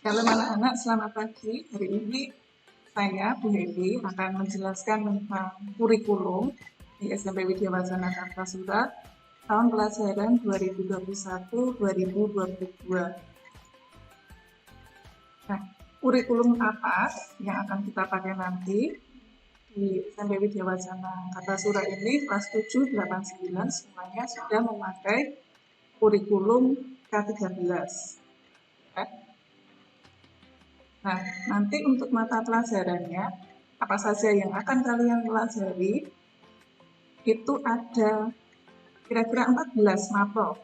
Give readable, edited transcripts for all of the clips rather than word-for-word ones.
Halo anak-anak, selamat pagi. Hari ini saya, Bu Hedi, akan menjelaskan tentang kurikulum di SMP Widya Wacana Kartasura tahun pelajaran 2021-2022. Nah, kurikulum apa yang akan kita pakai nanti di SMP Widya Wacana Kartasura ini kelas 7, 8, 9 semuanya sudah memakai kurikulum K13. Nah, nanti untuk mata pelajarannya, apa saja yang akan kalian pelajari, itu ada kira-kira 14 mapel.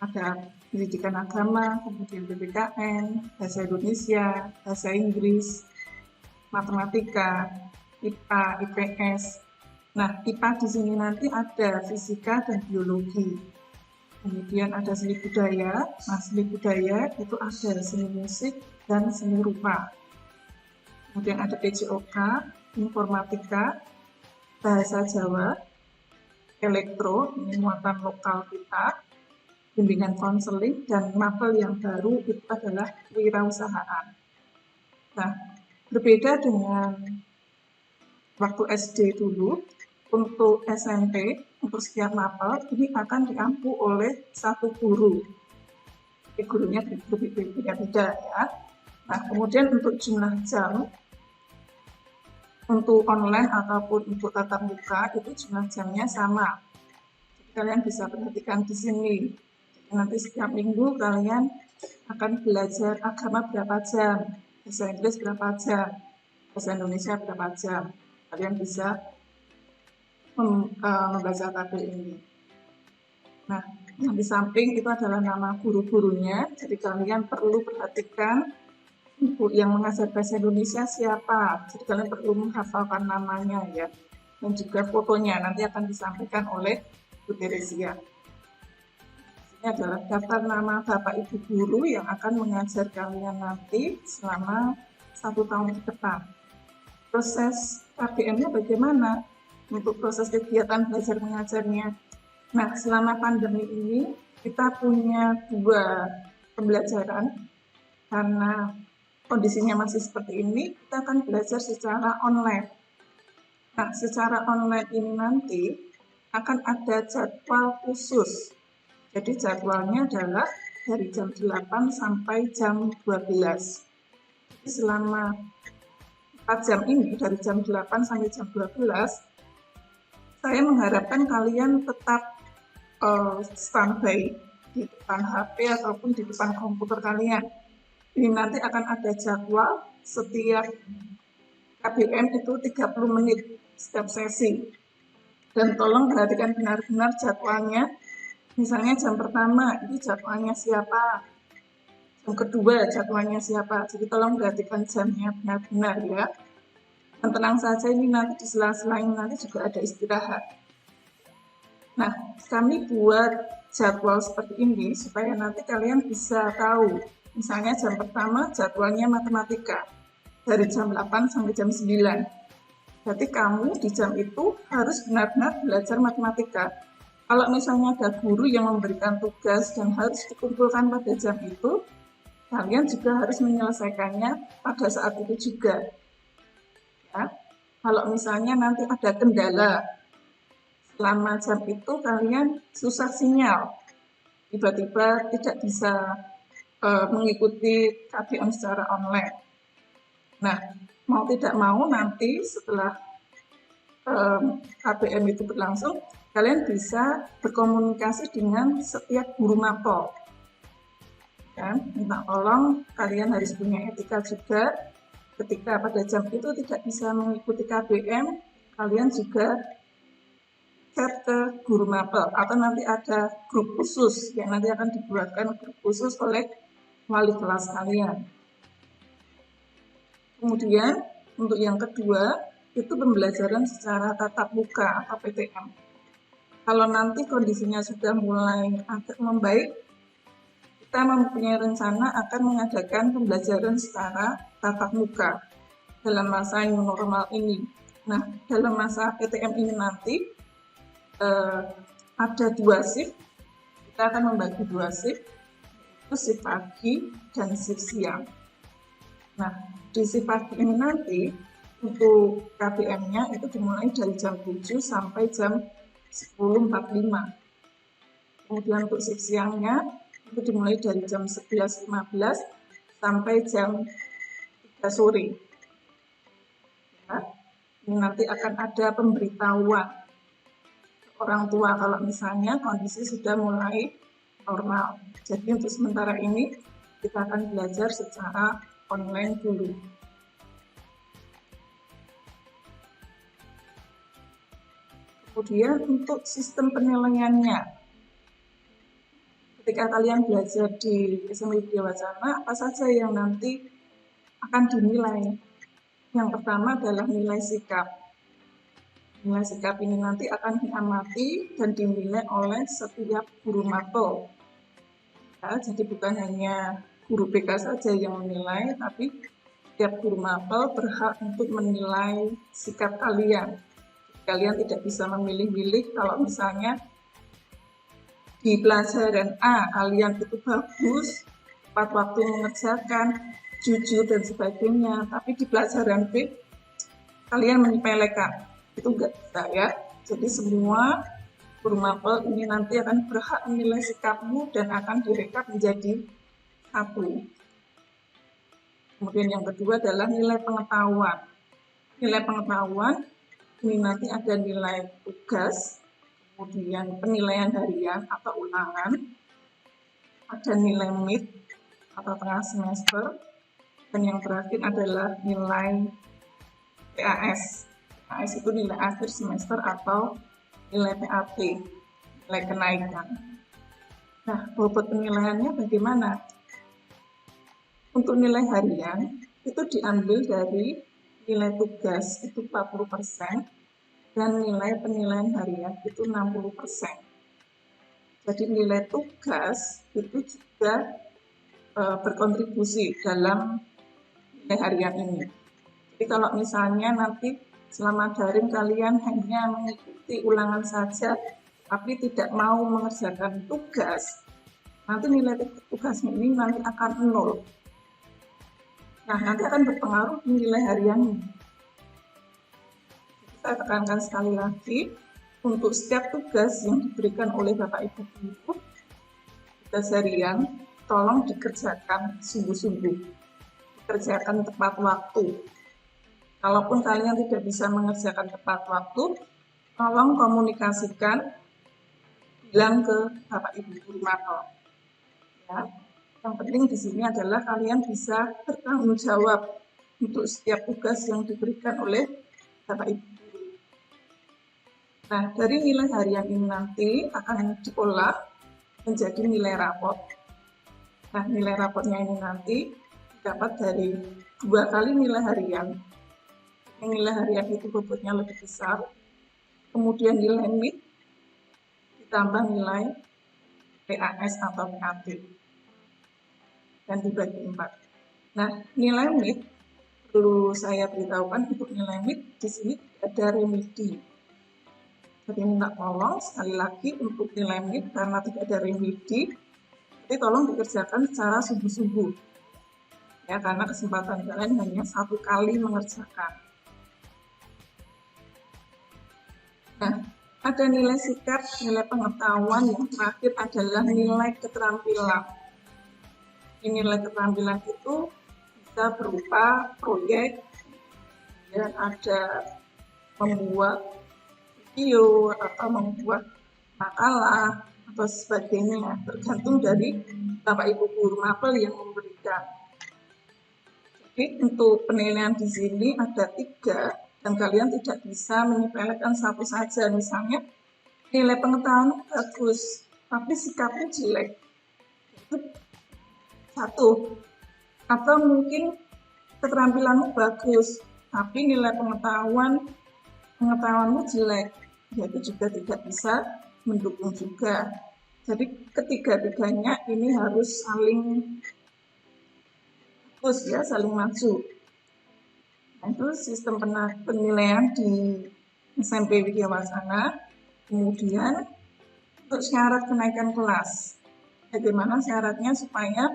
Ada pendidikan agama, kemudian PPKN, bahasa Indonesia, bahasa Inggris, matematika, IPA, IPS. Nah, IPA di sini nanti ada fisika dan biologi. Kemudian ada seni budaya. Nah, seni budaya itu ada seni musik dan seni rupa. Kemudian ada PJOK, informatika, bahasa Jawa, elektro, ini muatan lokal kita, bimbingan konseling, dan mapel yang baru itu adalah wirausahaan. Nah, berbeda dengan waktu SD dulu, untuk SMP, untuk setiap mapel, ini akan diampu oleh satu guru. Gurunya berbeda-beda ya. Nah, kemudian untuk jumlah jam, untuk online ataupun untuk tatap muka, itu jumlah jamnya sama. Jadi, kalian bisa perhatikan di sini. Nanti setiap minggu kalian akan belajar agama berapa jam, bahasa Inggris berapa jam, bahasa Indonesia berapa jam. Kalian bisa membaca tabel ini. Nah, yang di samping itu adalah nama guru-gurunya, jadi kalian perlu perhatikan ibu yang mengajar bahasa Indonesia siapa, jadi kalian perlu menghafalkan namanya ya, dan juga fotonya nanti akan disampaikan oleh Bu Teresia. Ini adalah daftar nama Bapak Ibu guru yang akan mengajar kalian nanti selama 1 tahun ke depan. Proses KBM-nya bagaimana? Untuk proses kegiatan belajar mengajarnya. Nah, selama pandemi ini kita punya 2 pembelajaran karena kondisinya masih seperti ini, kita akan belajar secara online. Nah, secara online ini nanti akan ada jadwal khusus. Jadi jadwalnya adalah dari jam 8 sampai jam 12. Jadi selama 4 jam ini, dari jam 8 sampai jam 12, saya mengharapkan kalian tetap standby di depan HP ataupun di depan komputer kalian. Ini nanti akan ada jadwal setiap KBM itu 30 menit setiap sesi. Dan tolong perhatikan benar-benar jadwalnya. Misalnya jam pertama ini jadwalnya siapa, jam kedua jadwalnya siapa. Jadi tolong perhatikan jamnya benar-benar ya. Dan tenang saja, ini nanti di sela-sela ini nanti juga ada istirahat. Nah, kami buat jadwal seperti ini supaya nanti kalian bisa tahu. Misalnya jam pertama jadwalnya matematika dari jam 8 sampai jam 9. Berarti kamu di jam itu harus benar-benar belajar matematika. Kalau misalnya ada guru yang memberikan tugas dan harus dikumpulkan pada jam itu, kalian juga harus menyelesaikannya pada saat itu juga. Ya. Kalau misalnya nanti ada kendala, selama jam itu kalian susah sinyal, tiba-tiba tidak bisa mengikuti KBM secara online. Nah, mau tidak mau nanti setelah KBM itu berlangsung, kalian bisa berkomunikasi dengan setiap guru mapel. Ya, minta tolong kalian harus punya etika juga. Ketika pada jam itu tidak bisa mengikuti KBM, kalian juga chat ke guru mapel atau nanti ada grup khusus yang nanti akan dibuatkan grup khusus oleh wali kelas kalian. Kemudian untuk yang kedua itu pembelajaran secara tatap muka atau PTM. Kalau nanti kondisinya sudah mulai agak membaik, kita mempunyai rencana akan mengadakan pembelajaran secara tatap muka dalam masa new normal ini. Nah, dalam masa PTM ini nanti ada 2 shift, kita akan membagi 2 shift. itu shift pagi dan shift siang. Nah, di shift pagi ini nanti untuk KBM-nya itu dimulai dari jam 7 sampai jam 10.45. Kemudian untuk shift siangnya itu dimulai dari jam 11.15 sampai jam 3 sore. Ya, ini nanti akan ada pemberitahuan orang tua kalau misalnya kondisi sudah mulai normal. Jadi untuk sementara ini kita akan belajar secara online dulu. Kemudian untuk sistem penilaiannya, ketika kalian belajar di SMA Widya Wacana, apa saja yang nanti akan dinilai? Yang pertama adalah nilai sikap. Nilai sikap ini nanti akan diamati dan dinilai oleh setiap guru mapel. Ya, jadi bukan hanya guru BK saja yang menilai, tapi setiap guru mapel berhak untuk menilai sikap kalian. Kalian tidak bisa memilih-milih kalau misalnya di pelajaran A kalian itu bagus, tepat waktu mengerjakan, jujur dan sebagainya, tapi di pelajaran B kalian menyepelekan, itu enggak bisa ya. Jadi semua guru mapel ini nanti akan berhak menilai sikapmu dan akan direkap menjadi satu. Kemudian yang kedua adalah nilai pengetahuan. Nilai pengetahuan ini nanti ada nilai tugas, kemudian penilaian harian atau ulangan, ada nilai mid atau tengah semester, dan yang terakhir adalah nilai PAS. PAS itu nilai akhir semester atau nilai PAT, nilai kenaikan. Nah, bobot penilaiannya bagaimana? Untuk nilai harian itu diambil dari nilai tugas itu 40%, dan nilai penilaian harian itu 60%. Jadi nilai tugas itu juga berkontribusi dalam nilai harian ini. Jadi kalau misalnya nanti selama daring kalian hanya mengikuti ulangan saja, tapi tidak mau mengerjakan tugas, nanti nilai tugasnya ini nanti akan 0. Nah, nanti akan berpengaruh di nilai hariannya. Saya tekankan sekali lagi, untuk setiap tugas yang diberikan oleh Bapak Ibu Guru, tugas harian, tolong dikerjakan sungguh-sungguh, dikerjakan tepat waktu. Kalaupun kalian tidak bisa mengerjakan tepat waktu, tolong komunikasikan, bilang ke Bapak Ibu Guru mapel. Ya. Yang penting di sini adalah kalian bisa bertanggung jawab untuk setiap tugas yang diberikan oleh Bapak Ibu Guru. Nah, dari nilai harian ini nanti akan diolah menjadi nilai rapot. Nah, nilai rapotnya ini nanti dapat dari 2 kali nilai harian. Nilai harian itu bobotnya lebih besar. Kemudian nilai mid ditambah nilai PAS atau PAT. Dan dibagi 4. Nah, nilai mid perlu saya beritahukan untuk nilai mid di sini ada remedi. Jadi minta tolong sekali lagi untuk nilai mid karena tidak ada remedi, jadi tolong dikerjakan secara sungguh-sungguh. Ya, karena kesempatan kalian hanya 1 kali mengerjakan. Nah, ada nilai sikap, nilai pengetahuan, yang terakhir adalah nilai keterampilan. Nilai keterampilan itu bisa berupa proyek, dan ada membuat video atau membuat makalah atau sebagainya, tergantung dari Bapak Ibu Guru mapel yang memberikan. Jadi untuk penilaian di sini ada 3 dan kalian tidak bisa menyepelekan satu saja. Misalnya nilai pengetahuan bagus, tapi sikapnya jelek. Itu 1. Atau mungkin keterampilanmu bagus, tapi nilai pengetahuanmu jelek, yaitu juga tidak bisa mendukung juga. Jadi ketiga-tiganya ini harus saling bagus ya, saling maju. Nah, itu sistem penilaian di SMP Widya Wacana. Kemudian untuk syarat kenaikan kelas. Bagaimana syaratnya supaya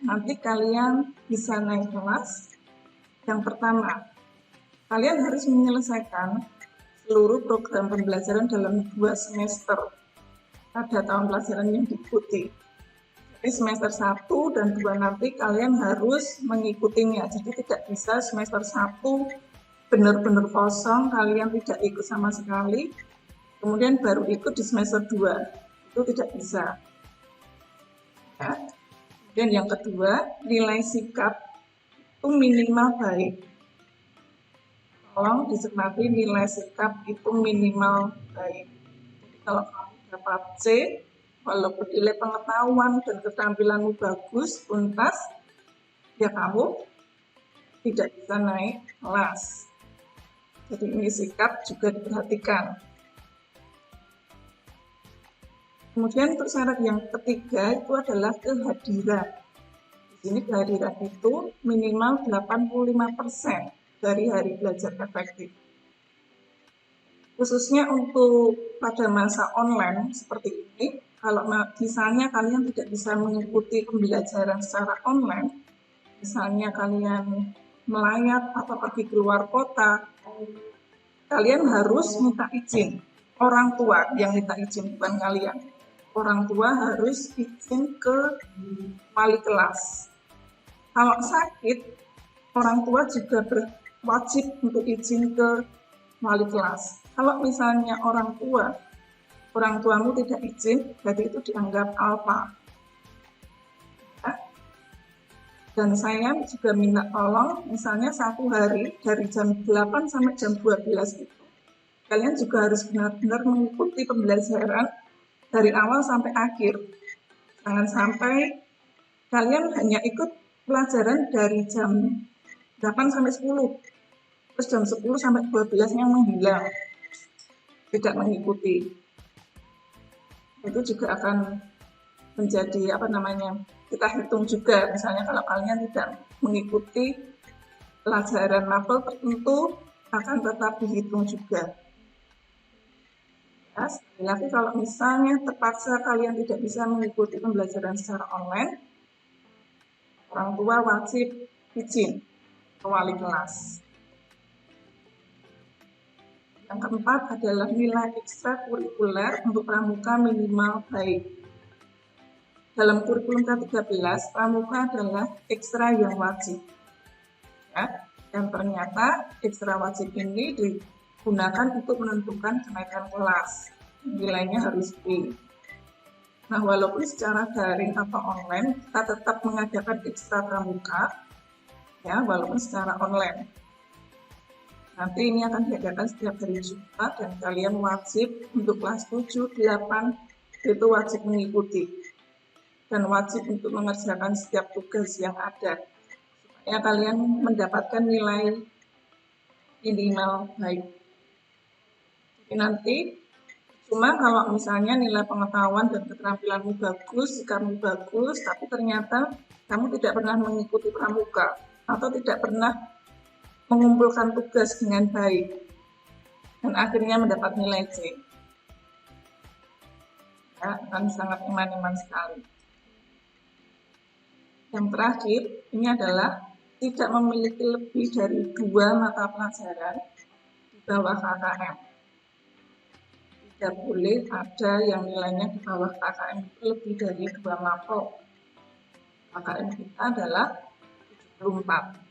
nanti kalian bisa naik kelas? Yang pertama, kalian harus menyelesaikan seluruh program pembelajaran dalam 2 semester pada tahun pelajaran yang diikuti. Jadi semester 1 dan 2 nanti kalian harus mengikutinya. Jadi tidak bisa semester 1 benar-benar kosong, kalian tidak ikut sama sekali, kemudian baru ikut di semester 2. Itu tidak bisa. Ya. Kemudian yang kedua, nilai sikap itu minimal baik. Tolong dicermati, nilai sikap itu minimal baik. Jadi kalau kamu dapat C, walaupun nilai pengetahuan dan keterampilanmu bagus, tuntas, ya kamu tidak bisa naik kelas. Jadi ini sikap juga diperhatikan. Kemudian untuk syarat yang ketiga itu adalah kehadiran. Di sini kehadiran itu minimal 85% dari hari belajar efektif. Khususnya untuk pada masa online seperti ini, kalau misalnya kalian tidak bisa mengikuti pembelajaran secara online, misalnya kalian melayat atau pergi keluar kota, kalian harus minta izin. Orang tua yang minta izin, bukan kalian. Orang tua harus izin ke wali kelas. Kalau sakit, orang tua juga wajib untuk izin ke wali kelas. Kalau misalnya orang tuamu tidak izin, berarti itu dianggap alfa. Ya. Dan saya juga minta tolong, misalnya 1 hari dari jam 8 sampai jam 12 itu, kalian juga harus benar-benar mengikuti pembelajaran dari awal sampai akhir. Jangan sampai kalian hanya ikut pelajaran dari jam 8 sampai 10, terus jam 10 sampai 12 yang menghilang, tidak mengikuti. Itu juga akan menjadi kita hitung juga, misalnya kalau kalian tidak mengikuti pelajaran mapel tertentu, akan tetap dihitung juga. Ya, sekali lagi kalau misalnya terpaksa kalian tidak bisa mengikuti pembelajaran secara online, orang tua wajib izin ke wali kelas. Yang keempat adalah nilai ekstrakurikuler untuk pramuka minimal baik. Dalam kurikulum K13, pramuka adalah ekstra yang wajib. Ya, dan ternyata ekstra wajib ini digunakan untuk menentukan kenaikan kelas. Nilainya harus B. Nah, walaupun secara daring atau online, kita tetap mengadakan ekstra pramuka, ya, walaupun secara online. Nanti ini akan diadakan setiap hari Jumat dan kalian wajib untuk kelas 7, 8 itu wajib mengikuti dan wajib untuk mengerjakan setiap tugas yang ada supaya kalian mendapatkan nilai minimal baik. Jadi nanti cuma kalau misalnya nilai pengetahuan dan keterampilanmu bagus, sikapmu bagus, tapi ternyata kamu tidak pernah mengikuti pramuka atau tidak pernah mengumpulkan tugas dengan baik dan akhirnya mendapat nilai C, ya, akan sangat iman-iman sekali. Yang terakhir, ini adalah tidak memiliki lebih dari 2 mata pelajaran di bawah KKM. Tidak boleh ada yang nilainya di bawah KKM lebih dari 2 mapel. KKM kita adalah 74.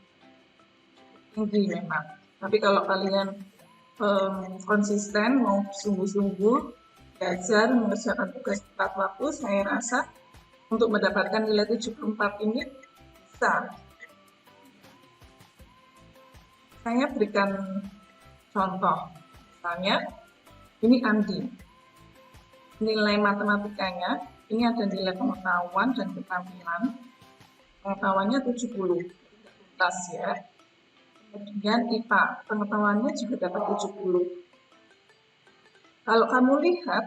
Tinggi memang. Tapi kalau kalian konsisten, mau sungguh-sungguh belajar, mengerjakan tugas tepat waktu, saya rasa untuk mendapatkan nilai 74 ini bisa. Saya berikan contoh, misalnya ini Andi. Nilai matematikanya, ini ada nilai pengetahuan dan keterampilan. Pengetahuannya 70, tuntas ya. Kemudian IPA, pengetahuannya juga dapat 70. Kalau kamu lihat,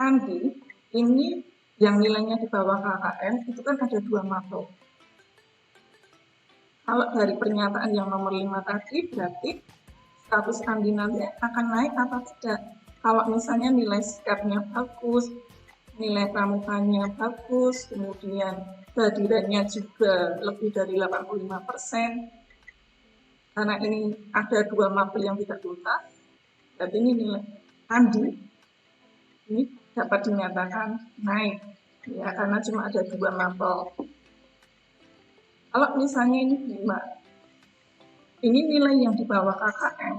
Andi, ini yang nilainya di bawah KKM, itu kan ada 2 mapel. Kalau dari pernyataan yang nomor 5 tadi, berarti status Andi nanti akan naik atau tidak. Kalau misalnya nilai sikapnya bagus, nilai pramukanya bagus, kemudian kehadirannya juga lebih dari 85%. Karena ini ada 2 mapel yang tidak tuntas, berarti ini nilai Andi ini dapat dinyatakan naik, ya karena cuma ada 2 mapel. Kalau misalnya ini 5, ini nilai yang di bawah KKM,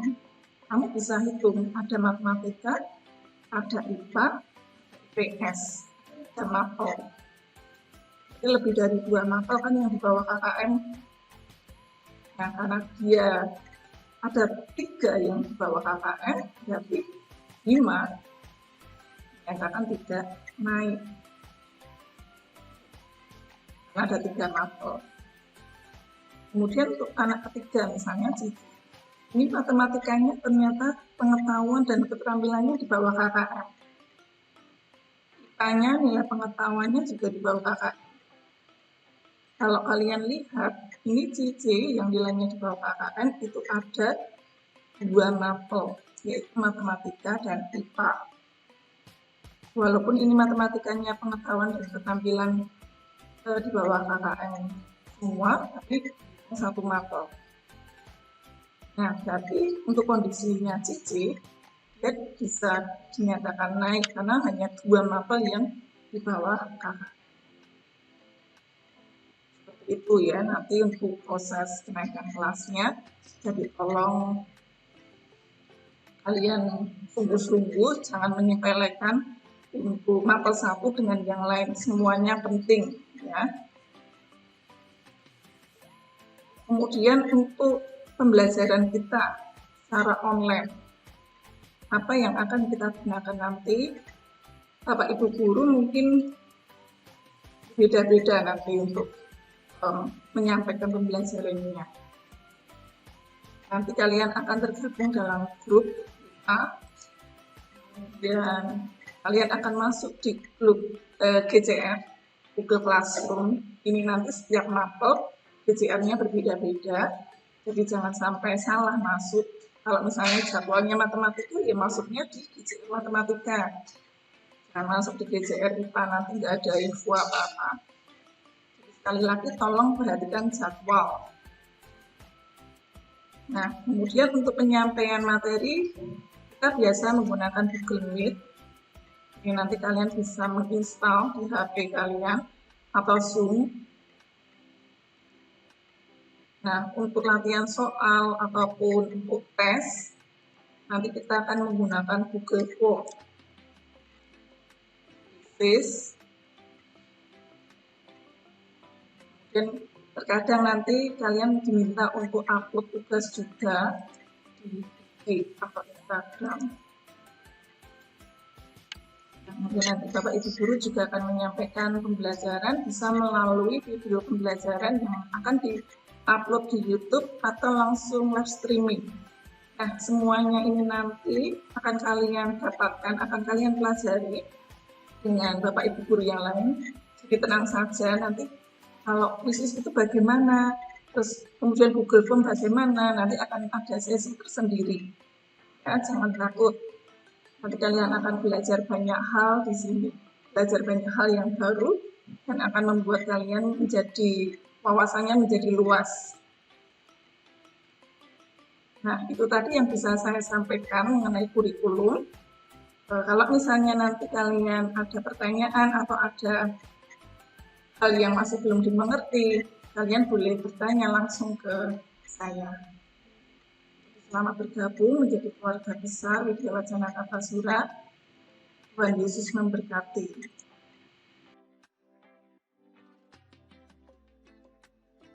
kamu bisa hitung ada matematika, ada IPA, IPS, ada mapel. Jadi lebih dari 2 mapel kan yang di bawah KKM. Nah, karena dia ada 3 yang di bawah KKM, berarti 5 dinyatakan tidak naik. Karena ada 3 mapel. Kemudian untuk anak ketiga misalnya Cici, ini matematikanya ternyata pengetahuan dan keterampilannya di bawah KKM. IPA-nya nilai pengetahuannya juga di bawah KKM. Kalau kalian lihat, ini Cici yang nilainya di bawah KKM itu ada 2 mapel, yaitu matematika dan IPA. Walaupun ini matematikanya pengetahuan dan keterampilan di bawah KKM semua, tapi 1 mapel. Nah, berarti untuk kondisinya Cici, dia bisa dinyatakan naik karena hanya 2 mapel yang di bawah KKM. Seperti itu ya, nanti untuk proses kenaikan kelasnya, jadi tolong kalian sungguh-sungguh, jangan menyepelekan untuk mapel 1 dengan yang lain, semuanya penting ya. Kemudian untuk pembelajaran kita secara online, apa yang akan kita gunakan nanti, Bapak Ibu Guru mungkin beda-beda nanti untuk menyampaikan pembelajarannya. Nanti kalian akan tergabung dalam grup A, dan kalian akan masuk di grup GCR, Google Classroom. Ini nanti setiap mapel GCR-nya berbeda-beda, jadi jangan sampai salah masuk. Kalau misalnya jadwalnya matematika, ya masuknya di GCR matematika. Jangan masuk di GCR IPA, nanti nggak ada info apa-apa. Sekali lagi tolong perhatikan jadwal. Nah, kemudian untuk penyampaian materi, kita biasa menggunakan Google Meet. Ini nanti kalian bisa menginstal di HP kalian atau Zoom. Nah, untuk latihan soal ataupun untuk tes, nanti kita akan menggunakan Google Form. Dan terkadang nanti kalian diminta untuk upload tugas juga di IG atau Instagram. Kemudian nanti Bapak Ibu Guru juga akan menyampaikan pembelajaran bisa melalui video pembelajaran yang akan upload di YouTube atau langsung live streaming. Nah, semuanya ini nanti akan kalian dapatkan, akan kalian pelajari dengan Bapak Ibu Guru yang lain. Jadi tenang saja, nanti kalau kuisis itu bagaimana, terus kemudian Google Form bagaimana, nanti akan ada sesi tersendiri. Ya, jangan takut. Nanti kalian akan belajar banyak hal di sini, belajar banyak hal yang baru, dan akan membuat kalian menjadi wawasannya menjadi luas. Nah, itu tadi yang bisa saya sampaikan mengenai kurikulum. Kalau misalnya nanti kalian ada pertanyaan atau ada hal yang masih belum dimengerti, kalian boleh bertanya langsung ke saya. Selamat bergabung menjadi keluarga besar Widya Wacana Kartasura. Tuhan Yesus memberkati.